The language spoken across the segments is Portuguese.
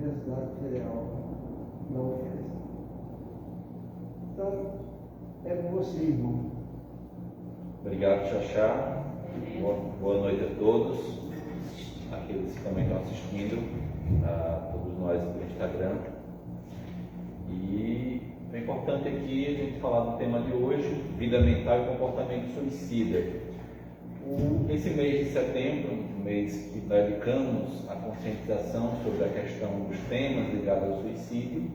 resultado federal não oferece. Então, é com você, irmão. Obrigado, Xaxá. Boa noite a todos, aqueles que também estão assistindo, a todos nós pelo Instagram. E é importante aqui a gente falar do tema de hoje, vida mental e comportamento suicida. Esse mês de setembro, um mês que dedicamos à conscientização sobre a questão dos temas ligados ao suicídio,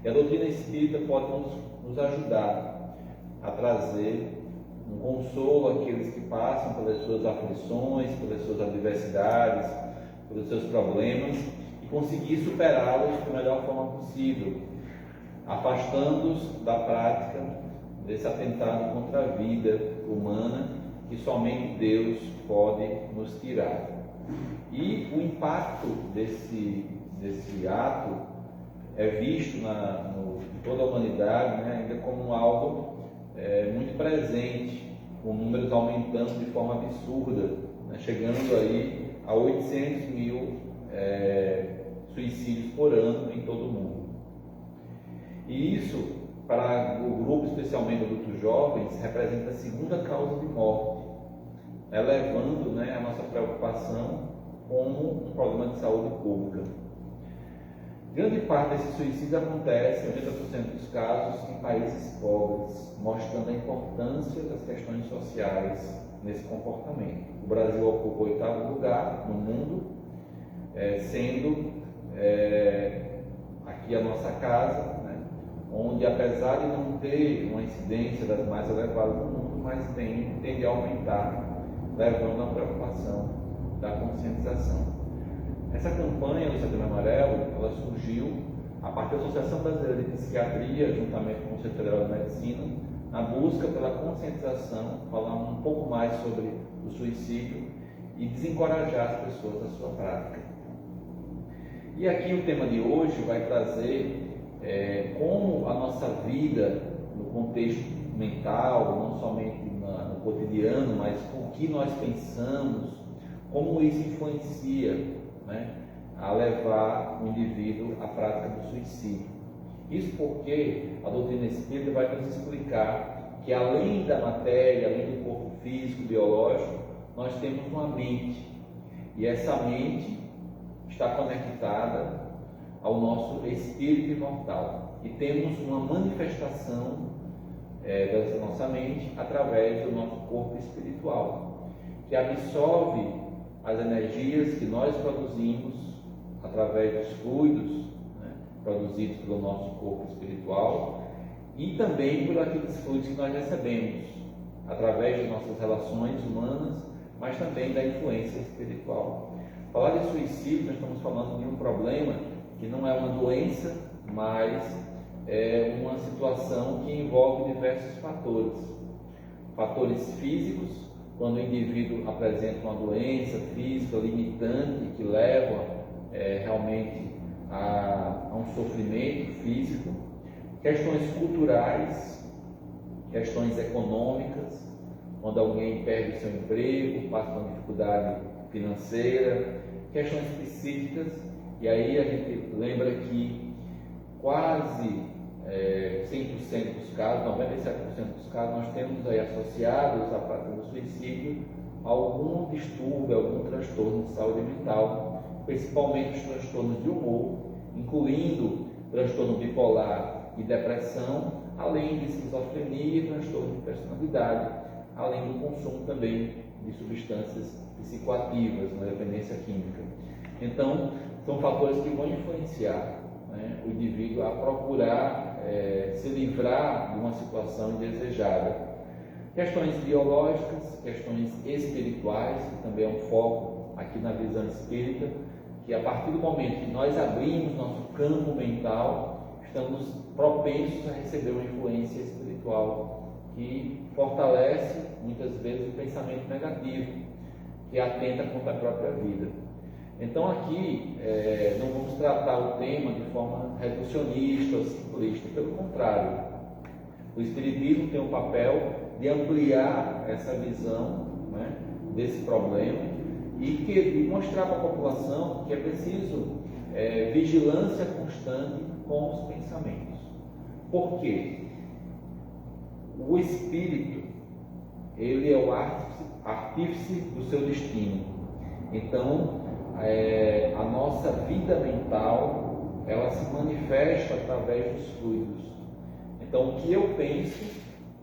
e a doutrina espírita pode nos ajudar a trazer um consolo àqueles que passam pelas suas aflições, pelas suas adversidades, pelos seus problemas e conseguir superá-los da melhor forma possível, afastando-os da prática desse atentado contra a vida humana que somente Deus pode nos tirar. E o impacto desse ato é visto em toda a humanidade, ainda como algo muito presente, com números aumentando de forma absurda, chegando aí a 800 mil suicídios por ano em todo o mundo. E isso, para o grupo, especialmente adultos jovens, representa a segunda causa de morte, elevando a nossa preocupação como um problema de saúde pública. Grande parte desses suicídios acontece, 80% dos casos, em países pobres, mostrando a importância das questões sociais nesse comportamento. O Brasil ocupa o 8º lugar no mundo, sendo aqui a nossa casa, onde, apesar de não ter uma incidência das mais elevadas do mundo, mas tende a aumentar, levando à preocupação da conscientização. Essa campanha do Setembro Amarelo, ela surgiu a partir da Associação Brasileira de Psiquiatria, juntamente com o Conselho Federal de Medicina, na busca pela conscientização, falando um pouco mais sobre o suicídio e desencorajar as pessoas da sua prática. E aqui o tema de hoje vai trazer como a nossa vida, no contexto mental, não somente no cotidiano, mas com o que nós pensamos, como isso influencia a levar o indivíduo à prática do suicídio. Isso porque a doutrina espírita vai nos explicar que, além da matéria, além do corpo físico, biológico, nós temos uma mente, e essa mente está conectada ao nosso espírito imortal, e temos uma manifestação dessa nossa mente através do nosso corpo espiritual, que absorve as energias que nós produzimos através dos fluidos produzidos pelo nosso corpo espiritual, e também por aqueles fluidos que nós recebemos através de nossas relações humanas, mas também da influência espiritual. Falar de suicídio, nós estamos falando de um problema que não é uma doença, mas é uma situação que envolve diversos fatores físicos, quando o indivíduo apresenta uma doença física limitante que leva realmente a um sofrimento físico, questões culturais, questões econômicas, quando alguém perde seu emprego, passa por uma dificuldade financeira, questões psíquicas, e aí a gente lembra que quase 100% dos casos, 97% dos casos, nós temos aí associados à prática do suicídio algum distúrbio, algum transtorno de saúde mental, principalmente os transtornos de humor, incluindo transtorno bipolar e depressão, além de esquizofrenia e transtorno de personalidade, além do consumo também de substâncias psicoativas, na dependência química. Então, são fatores que vão influenciar o indivíduo a procurar se livrar de uma situação indesejada. Questões biológicas, questões espirituais, que também é um foco aqui na visão espírita, que a partir do momento que nós abrimos nosso campo mental, estamos propensos a receber uma influência espiritual que fortalece muitas vezes o pensamento negativo, que atenta contra a própria vida. Então aqui não vamos tratar o tema de forma reducionista ou simplista, pelo contrário. O Espiritismo tem um papel de ampliar essa visão desse problema e mostrar para a população que é preciso vigilância constante com os pensamentos. Por quê? O espírito, ele é o artífice do seu destino. Então, a nossa vida mental, ela se manifesta através dos fluidos. Então, o que eu penso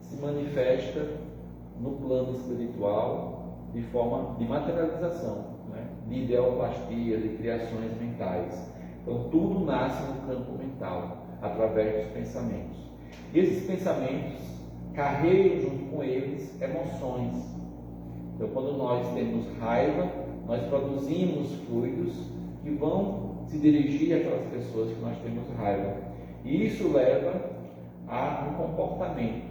se manifesta no plano espiritual de forma de materialização, né? De ideoplastia, de criações mentais. Então, tudo nasce no campo mental, através dos pensamentos. E esses pensamentos carregam junto com eles emoções. Então, quando nós temos raiva, nós produzimos fluidos que vão se dirigir àquelas pessoas que nós temos raiva. E isso leva a um comportamento.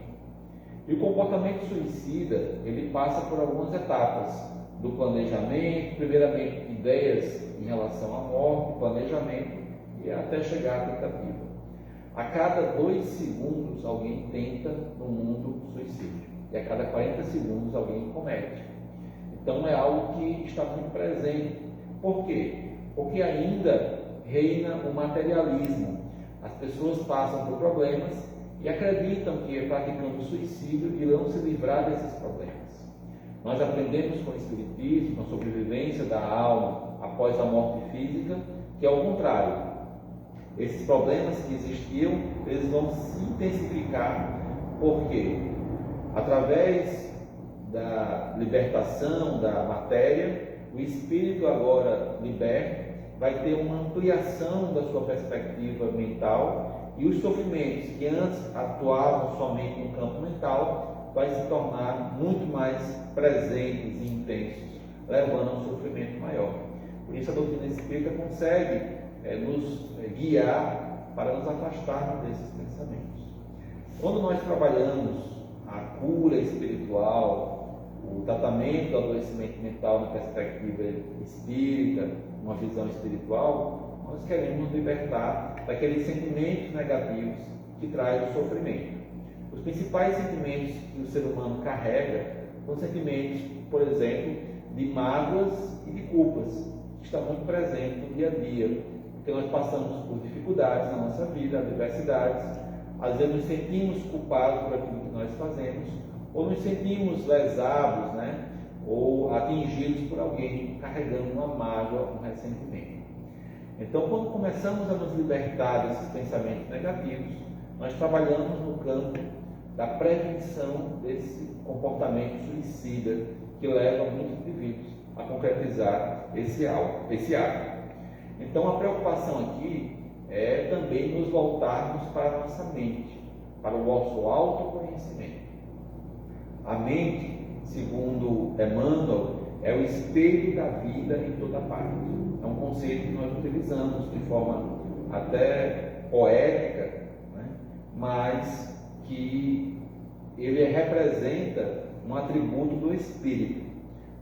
E o comportamento suicida, ele passa por algumas etapas do planejamento, primeiramente ideias em relação à morte, planejamento, e até chegar à tentativa. A cada 2 segundos alguém tenta no mundo suicídio, e a cada 40 segundos alguém comete. Então é algo que está muito presente. Por quê? Porque ainda reina o materialismo. As pessoas passam por problemas e acreditam que praticando suicídio irão se livrar desses problemas. Nós aprendemos com o Espiritismo, com a sobrevivência da alma após a morte física, que é o contrário. Esses problemas que existiam, eles vão se intensificar. Por quê? Através da libertação da matéria, o espírito agora liberto vai ter uma ampliação da sua perspectiva mental, e os sofrimentos que antes atuavam somente no campo mental vai se tornar muito mais presentes e intensos, levando a um sofrimento maior. Por isso a doutrina espírita consegue nos guiar para nos afastarmos desses pensamentos. Quando nós trabalhamos a cura espiritual, o tratamento do adoecimento mental na perspectiva espírita, uma visão espiritual, nós queremos nos libertar daqueles sentimentos negativos que trazem o sofrimento. Os principais sentimentos que o ser humano carrega são sentimentos, por exemplo, de mágoas e de culpas, que estão muito presentes no dia a dia, porque nós passamos por dificuldades na nossa vida, adversidades, às vezes nos sentimos culpados por aquilo que nós fazemos, ou nos sentimos lesados, né? Ou atingidos por alguém carregando uma mágoa, um ressentimento. Então, quando começamos a nos libertar desses pensamentos negativos, nós trabalhamos no campo da prevenção desse comportamento suicida que leva muitos indivíduos a concretizar esse ato. Então, a preocupação aqui é também nos voltarmos para a nossa mente, para o nosso autoconhecimento. A mente, segundo Emmanuel, é o espelho da vida em toda parte. É um conceito que nós utilizamos de forma até poética, né? Mas que ele representa um atributo do espírito.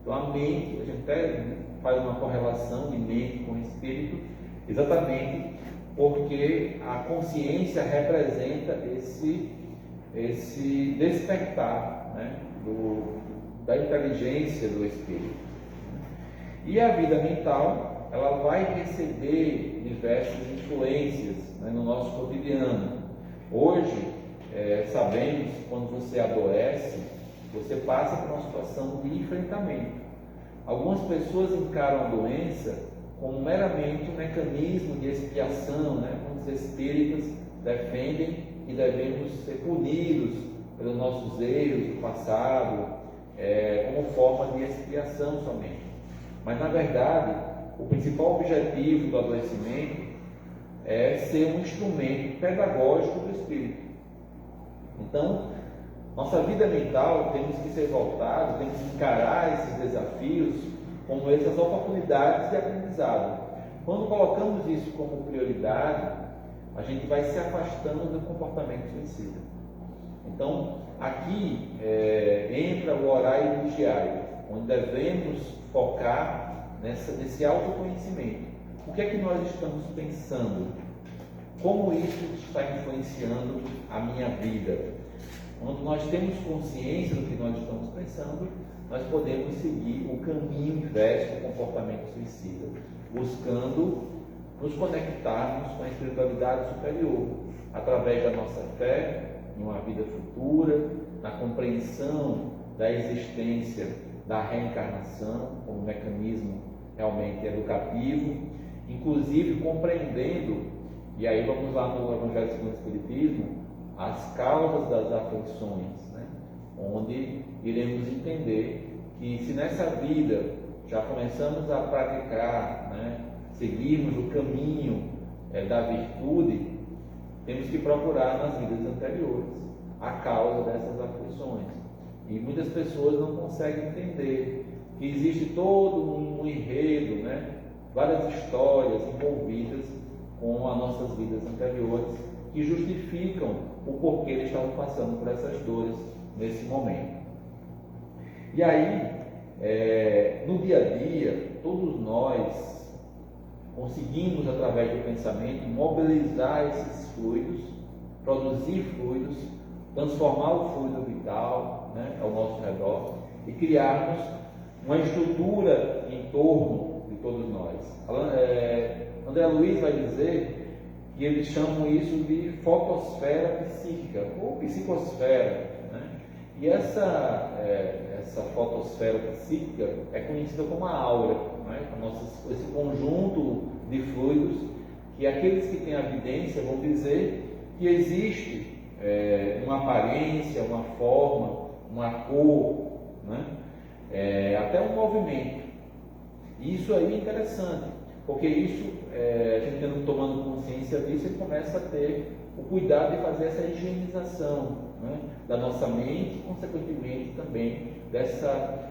Então a mente, a gente até faz uma correlação de mente com espírito, exatamente porque a consciência representa esse despertar, né, da inteligência do espírito. E a vida mental, ela vai receber diversas influências, né, no nosso cotidiano. Hoje, sabemos que quando você adoece, você passa por uma situação de enfrentamento. Algumas pessoas encaram a doença como meramente um mecanismo de expiação, né? Como os espíritas defendem que devemos ser punidos pelos nossos erros do passado, como forma de expiação somente. Mas, na verdade, o principal objetivo do adoecimento é ser um instrumento pedagógico do espírito. Então, nossa vida mental temos que ser voltados, temos que encarar esses desafios como essas oportunidades de aprendizado. Quando colocamos isso como prioridade, a gente vai se afastando do comportamento suicida. Então, aqui entra o orar e vigiar, onde devemos focar nesse autoconhecimento. O que é que nós estamos pensando? Como isso está influenciando a minha vida? Quando nós temos consciência do que nós estamos pensando, nós podemos seguir o caminho inverso do comportamento suicida, buscando nos conectarmos com a espiritualidade superior, através da nossa fé em uma vida futura, na compreensão da existência da reencarnação como mecanismo realmente educativo, inclusive compreendendo, e aí vamos lá no Evangelho segundo o Espiritismo, as causas das aflições, né? Onde iremos entender que se nessa vida já começamos a praticar, né, seguirmos o caminho da virtude, temos que procurar nas vidas anteriores a causa dessas aflições. E muitas pessoas não conseguem entender que existe todo um enredo, né, várias histórias envolvidas com as nossas vidas anteriores que justificam o porquê eles estavam passando por essas dores nesse momento. E aí, no dia a dia, todos nós conseguimos, através do pensamento, mobilizar esses fluidos, produzir fluidos, transformar o fluido vital, né, ao nosso redor e criarmos uma estrutura em torno de todos nós. André Luiz vai dizer que eles chamam isso de fotosfera psíquica ou psicosfera, né? E essa fotosfera psíquica é conhecida como a aura, né? Esse conjunto de fluidos que aqueles que têm evidência vão dizer que existe uma aparência, uma forma, uma cor, né? Até um movimento. E isso aí é interessante, porque isso, a gente tendo tomando consciência disso, ele começa a ter o cuidado de fazer essa higienização, né, da nossa mente, e consequentemente também dessa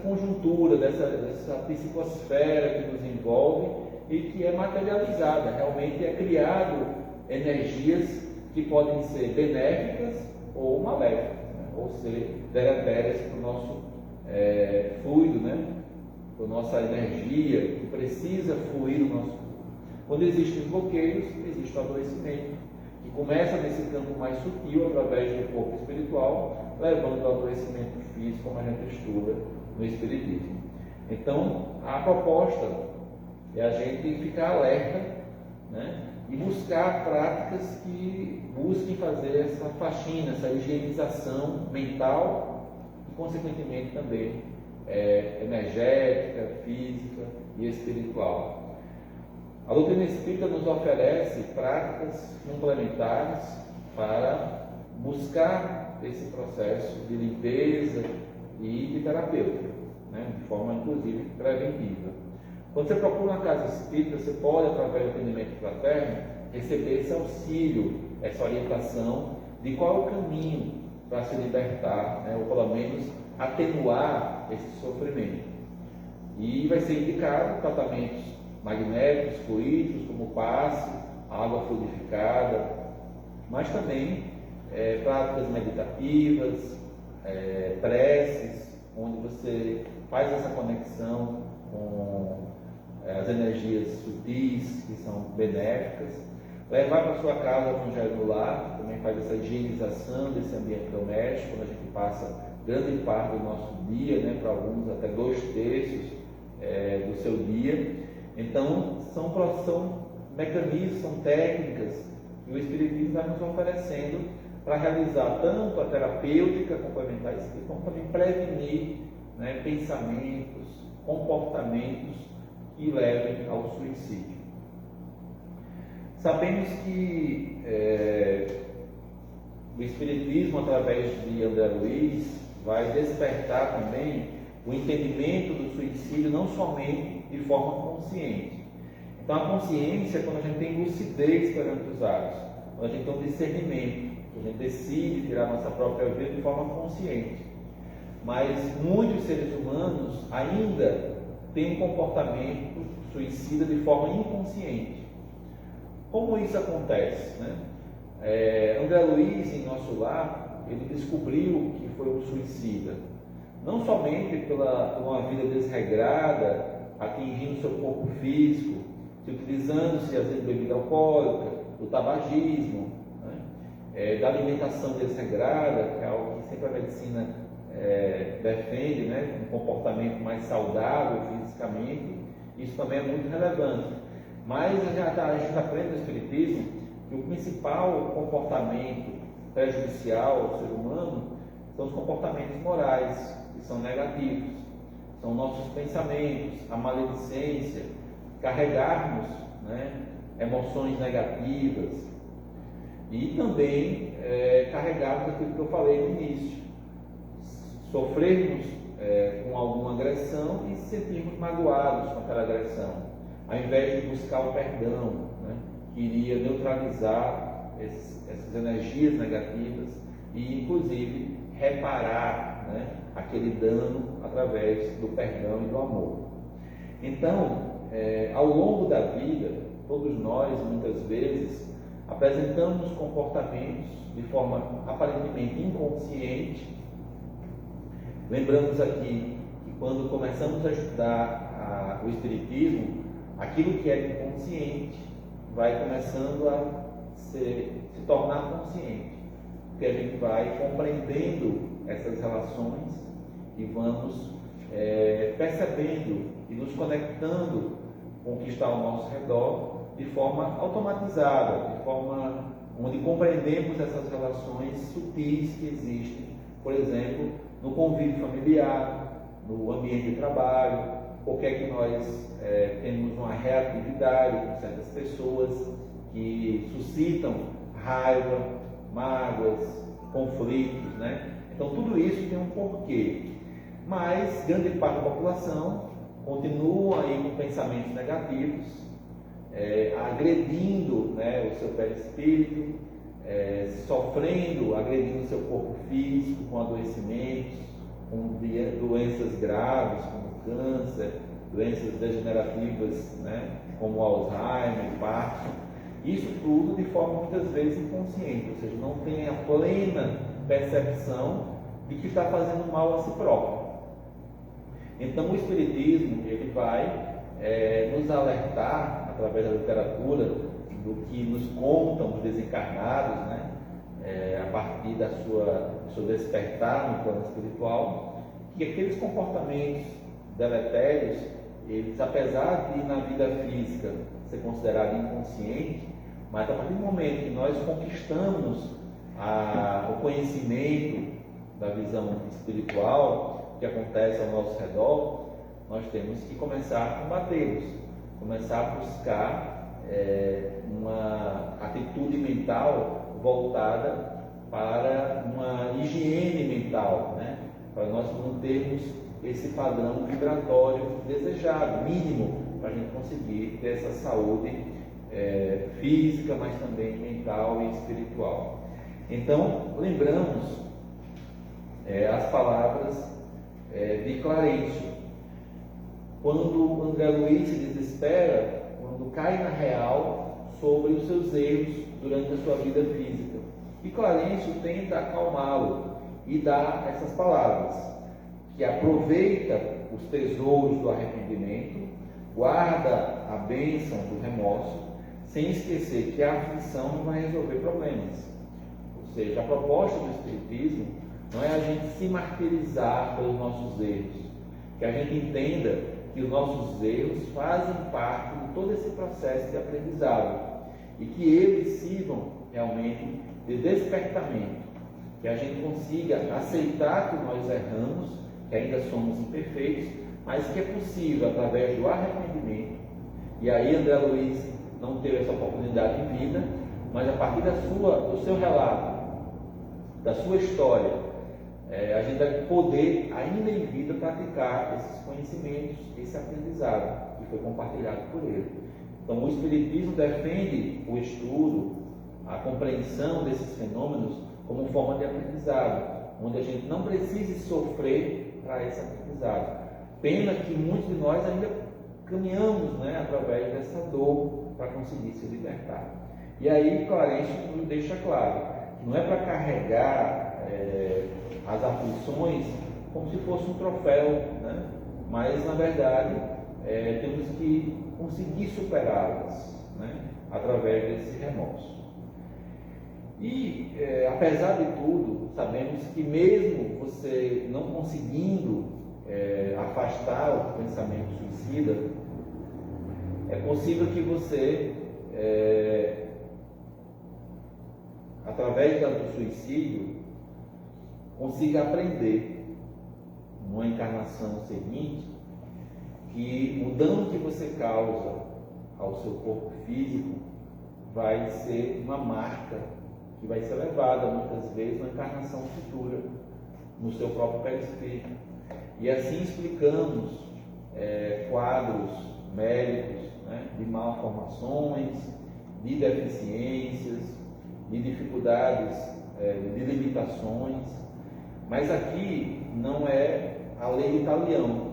conjuntura, dessa psicosfera que nos envolve e que é materializada, realmente é criado energias que podem ser benéficas ou maléficas, né, ou ser deletérias para o nosso fluido, né, para a nossa energia que precisa fluir no nosso corpo. Quando existem bloqueios, existe o adoecimento, que começa nesse campo mais sutil, através do corpo espiritual, levando ao adoecimento físico, como a gente estuda no Espiritismo. Então, a proposta é a gente ficar alerta, né, e buscar práticas que busquem fazer essa faxina, essa higienização mental e, consequentemente, também energética, física e espiritual. A doutrina espírita nos oferece práticas complementares para buscar esse processo de limpeza e de terapêutica, né, de forma inclusive preventiva. Quando você procura uma casa espírita, você pode, através do atendimento fraterno, receber esse auxílio, essa orientação de qual é o caminho para se libertar, né, ou pelo menos atenuar esse sofrimento. E vai ser indicado tratamentos magnéticos, fluídicos, como passe, água fluidificada, mas também práticas meditativas, preces, onde você faz essa conexão com as energias sutis, que são benéficas. Levar para sua casa o Evangelho no Lar, também faz essa higienização desse ambiente doméstico, quando a gente passa grande parte do nosso dia, né, para alguns até 2/3 do seu dia. Então, são mecanismos, são técnicas que o Espiritismo vai nos oferecendo para realizar tanto a terapêutica complementar espírita, como também prevenir, né, pensamentos, comportamentos que levem ao suicídio. Sabemos que o Espiritismo, através de André Luiz, vai despertar também o entendimento do suicídio não somente de forma consciente. Então, a consciência é quando a gente tem lucidez perante os atos, quando a gente tem um discernimento, quando a gente decide tirar a nossa própria vida de forma consciente. Mas muitos seres humanos ainda têm um comportamento suicida de forma inconsciente. Como isso acontece, né? André Luiz, em Nosso Lar, ele descobriu o que foi um suicida, não somente por uma vida desregrada, atingindo seu corpo físico, se utilizando-se às vezes de bebida alcoólica, do tabagismo, né? Da alimentação desregrada, que é algo que sempre a medicina defende, né? Um comportamento mais saudável fisicamente, Isso também é muito relevante. Mas a gente aprende no Espiritismo que o principal comportamento prejudicial ao ser humano são os comportamentos morais, que são negativos. São nossos pensamentos, a maledicência, carregarmos, né, emoções negativas e também carregarmos aquilo que eu falei no início, sofrermos com alguma agressão e se sentirmos magoados com aquela agressão, ao invés de buscar o perdão, né, que iria neutralizar essas energias negativas e inclusive reparar, né, aquele dano através do perdão e do amor. Então, ao longo da vida, todos nós, muitas vezes, apresentamos comportamentos de forma aparentemente inconsciente. Lembramos aqui que quando começamos a estudar o Espiritismo, aquilo que é inconsciente vai começando a se tornar consciente, porque a gente vai compreendendo essas relações e vamos percebendo e nos conectando com o que está ao nosso redor de forma automatizada, de forma onde compreendemos essas relações sutis que existem, por exemplo, no convívio familiar, no ambiente de trabalho, porque é que nós temos uma reatividade com certas pessoas que suscitam raiva, mágoas, conflitos, né? Então tudo isso tem um porquê, mas grande parte da população continua aí com pensamentos negativos, agredindo, né, o seu perispírito, sofrendo, agredindo o seu corpo físico com adoecimentos, com doenças graves como câncer, doenças degenerativas, né, como Alzheimer, Parkinson. Isso tudo de forma muitas vezes inconsciente, ou seja, não tem a plena percepção de que está fazendo mal a si próprio. Então o Espiritismo ele vai nos alertar através da literatura do que nos contam os desencarnados, né? A partir do seu despertar no plano espiritual, que aqueles comportamentos deletérios, eles, apesar de na vida física ser considerado inconsciente, mas a partir do momento que nós conquistamos o conhecimento da visão espiritual que acontece ao nosso redor, nós temos que começar a combatê-los, começar a buscar uma atitude mental voltada para uma higiene mental, né? Para nós mantermos esse padrão vibratório desejado, mínimo, para a gente conseguir ter essa saúde física, mas também mental e espiritual. Então, lembramos as palavras de Clarencio, quando André Luiz se desespera, quando cai na real sobre os seus erros durante a sua vida física. E Clarencio tenta acalmá-lo e dá essas palavras, que aproveita os tesouros do arrependimento, guarda a bênção do remorso, sem esquecer que a aflição não vai resolver problemas. Ou seja, a proposta do Espiritismo não é a gente se martirizar pelos nossos erros, que a gente entenda que os nossos erros fazem parte de todo esse processo de aprendizado e que eles sirvam realmente de despertamento, que a gente consiga aceitar que nós erramos, que ainda somos imperfeitos, mas que é possível através do arrependimento. E aí André Luiz não teve essa oportunidade em vida, mas a partir do seu relato, da sua história, a gente vai poder, ainda em vida, praticar esses conhecimentos, esse aprendizado que foi compartilhado por ele. Então, o Espiritismo defende o estudo, a compreensão desses fenômenos como forma de aprendizado, onde a gente não precise sofrer para esse aprendizado. Pena que muitos de nós ainda caminhamos, né, através dessa dor para conseguir se libertar. E aí, Clarencio nos deixa claro que não é para carregar as aflições como se fosse um troféu, né? Mas na verdade temos que conseguir superá-las, né? Através desse remorso. E apesar de tudo, sabemos que mesmo você não conseguindo afastar o pensamento suicida, é possível que você, através do suicídio, consiga aprender numa encarnação seguinte que o dano que você causa ao seu corpo físico vai ser uma marca que vai ser levada muitas vezes na encarnação futura, no seu próprio perispírito. E assim explicamos quadros médicos, né, de malformações, de deficiências, de dificuldades, de limitações. Mas aqui não é a lei italiana.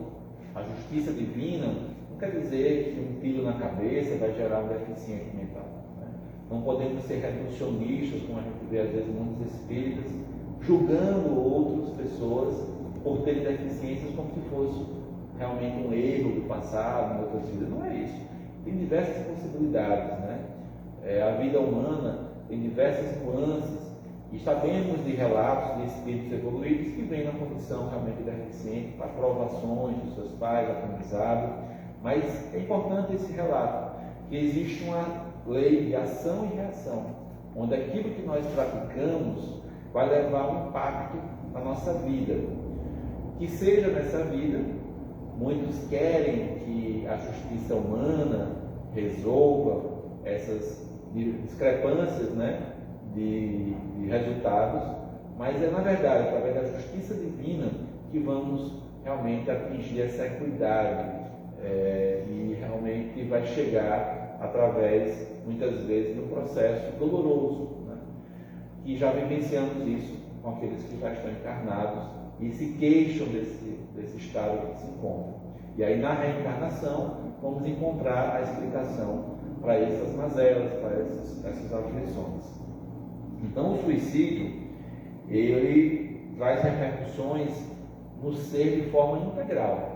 A justiça divina não quer dizer que um tiro na cabeça vai gerar um deficiente mental. Né? Não podemos ser reducionistas, como a gente vê às vezes muitos espíritas, julgando outras pessoas por terem deficiências como se fosse realmente um erro do passado, em outras vidas. Não é isso. Tem diversas possibilidades, né? A vida humana tem diversas nuances. E sabemos de relatos de espíritos evoluídos que vêm na condição realmente deficiente, para provações dos seus pais, aprendizado. Mas é importante esse relato, que existe uma lei de ação e reação, onde aquilo que nós praticamos vai levar um impacto na nossa vida. Que seja nessa vida, muitos querem que a justiça humana resolva essas discrepâncias, né, de resultados, mas é na verdade através da justiça divina que vamos realmente atingir essa equidade, e realmente vai chegar através, muitas vezes, de um processo doloroso, né? E já vivenciamos isso com aqueles que já estão encarnados e se queixam desse estado que se encontram. E aí na reencarnação vamos encontrar a explicação para essas mazelas, para essas aflições. Então o suicídio, ele traz repercussões no ser de forma integral.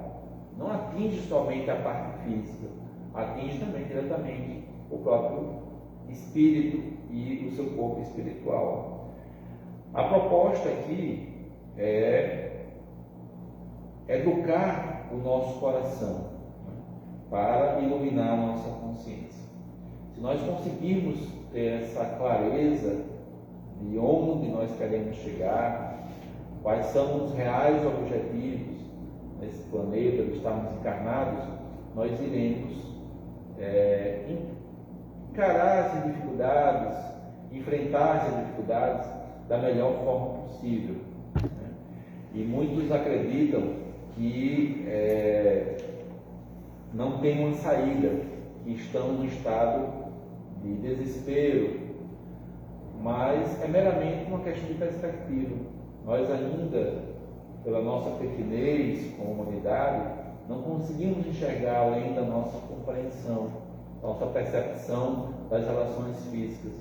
Não atinge somente a parte física, atinge também diretamente o próprio espírito e o seu corpo espiritual. A proposta aqui é educar o nosso coração, né, para iluminar a nossa consciência. Se nós conseguirmos ter essa clareza de onde nós queremos chegar, quais são os reais objetivos nesse planeta de estarmos encarnados, nós iremos encarar essas dificuldades, enfrentar essas dificuldades da melhor forma possível, né? E muitos acreditam que não tem uma saída, que estão no estado de desespero, mas é meramente uma questão de perspectiva. Nós ainda, pela nossa pequenez como humanidade, não conseguimos enxergar além da nossa compreensão, nossa percepção das relações físicas.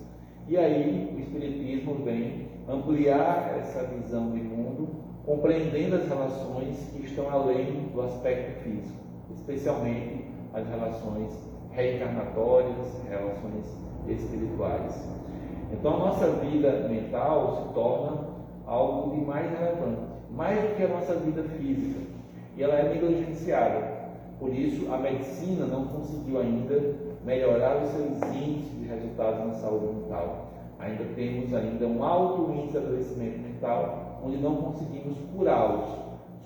E aí o Espiritismo vem ampliar essa visão de mundo, compreendendo as relações que estão além do aspecto físico, especialmente as relações reencarnatórias, relações espirituais. Então a nossa vida mental se torna algo de mais relevante, mais do que a nossa vida física, e ela é negligenciada. Por isso a medicina não conseguiu ainda melhorar os seus índices de resultados na saúde mental. Ainda temos um alto índice de adoecimento mental, onde não conseguimos curá-los,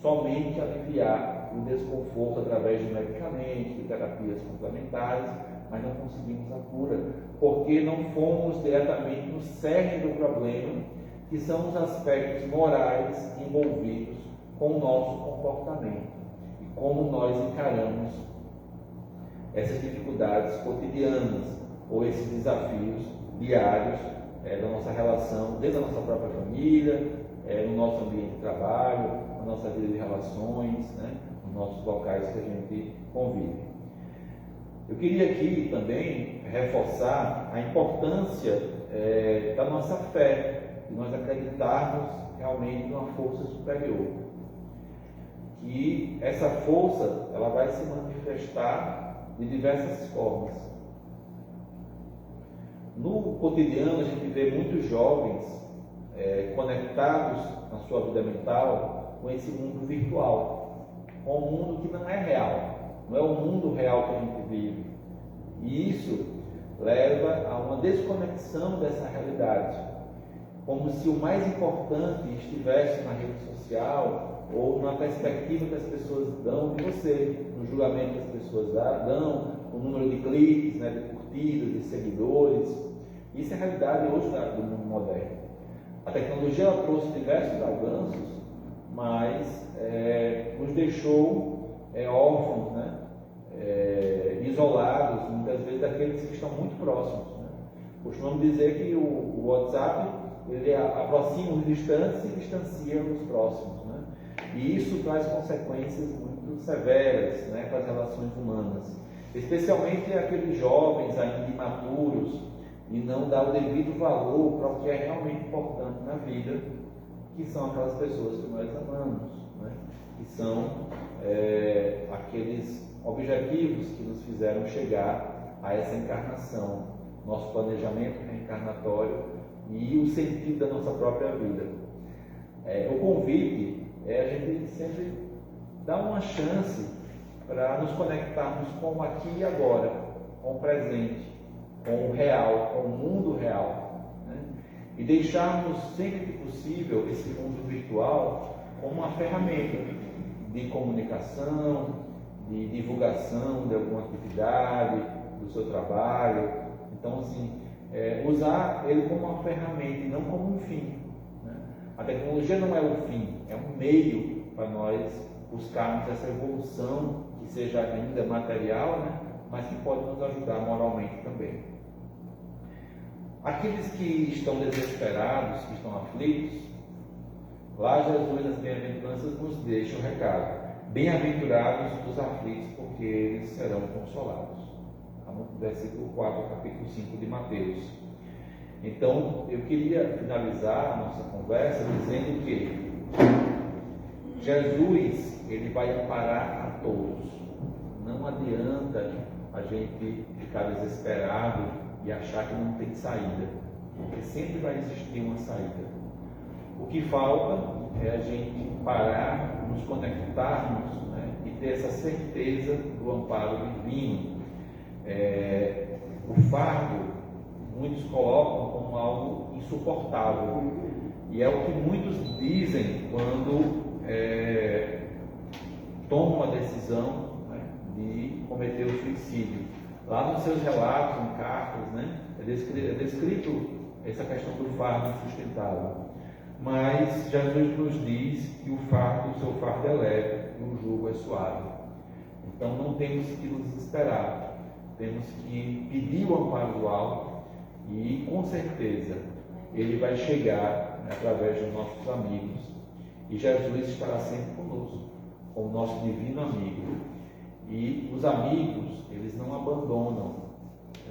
somente aliviar o desconforto através de medicamentos, de terapias complementares, mas não conseguimos a cura, porque não fomos diretamente no cerne do problema, que são os aspectos morais envolvidos com o nosso comportamento e como nós encaramos essas dificuldades cotidianas ou esses desafios diários da nossa relação, dentro da nossa própria família, no nosso ambiente de trabalho, na nossa vida de relações, né, nos nossos locais que a gente convive. Eu queria aqui também reforçar a importância da nossa fé, de nós acreditarmos realmente numa força superior. Que essa força ela vai se manifestar de diversas formas. No cotidiano a gente vê muitos jovens conectados na sua vida mental com esse mundo virtual, com um mundo que não é real, não é o mundo real que a gente vive, E isso leva a uma desconexão dessa realidade, como se o mais importante estivesse na rede social ou na perspectiva que as pessoas dão de você, no julgamento que as pessoas dão, o número de cliques, né, de curtidas, de seguidores. Isso é a realidade hoje do mundo moderno. A tecnologia ela trouxe diversos avanços, mas nos deixou órfãos, né? Isolados, muitas vezes, daqueles que estão muito próximos. Né? Costumamos dizer que o WhatsApp ele aproxima os distantes e distancia os próximos. Né? E isso traz consequências muito severas, né, para as relações humanas, especialmente aqueles jovens ainda imaturos e não dá o devido valor para o que é realmente importante na vida, que são aquelas pessoas que nós amamos, né? Que são aqueles objetivos que nos fizeram chegar a essa encarnação, nosso planejamento reencarnatório e o sentido da nossa própria vida. O convite é a gente sempre dar uma chance para nos conectarmos com o aqui e agora, com o presente, com o real, com o mundo real, né? E deixarmos sempre que possível esse mundo virtual como uma ferramenta de comunicação, de divulgação de alguma atividade, do seu trabalho. Então, assim, usar ele como uma ferramenta e não como um fim, né? A tecnologia não é o fim, é um meio para nós buscarmos essa evolução que seja ainda material, né? Mas que pode nos ajudar moralmente também. Aqueles que estão desesperados, que estão aflitos, lá Jesus nas bem-aventuranças nos deixa o recado: bem-aventurados os aflitos, porque eles serão consolados. Versículo 4, capítulo 5 de Mateus. Então, eu queria finalizar a nossa conversa dizendo que Jesus, ele vai amparar a todos. Não adianta a gente ficar desesperado e achar que não tem saída, porque sempre vai existir uma saída. O que falta é a gente parar, nos conectarmos, né, e ter essa certeza do amparo divino. O fardo, muitos colocam como algo insuportável, e é o que muitos dizem quando tomam uma decisão, né, de cometer o suicídio. Lá nos seus relatos, em cartas, né, é descrito essa questão do fardo insustentável. Mas Jesus nos diz que o seu fardo é leve e o jugo é suave. Então não temos que nos desesperar, temos que pedir o amparo do alto e com certeza ele vai chegar, né, através dos nossos amigos, e Jesus estará sempre conosco, como nosso divino amigo. E os amigos, eles não abandonam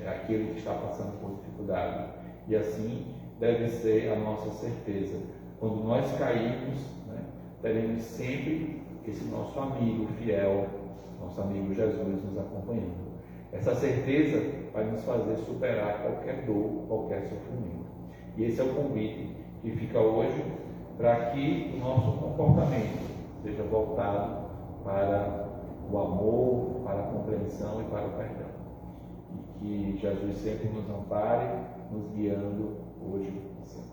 aquele que está passando por dificuldade, e assim deve ser a nossa certeza. Quando nós cairmos, né, teremos sempre esse nosso amigo fiel, nosso amigo Jesus nos acompanhando. Essa certeza vai nos fazer superar qualquer dor, qualquer sofrimento. E esse é o convite que fica hoje para que o nosso comportamento seja voltado para o amor, para a compreensão e para o perdão. E que Jesus sempre nos ampare, nos guiando hoje e sempre.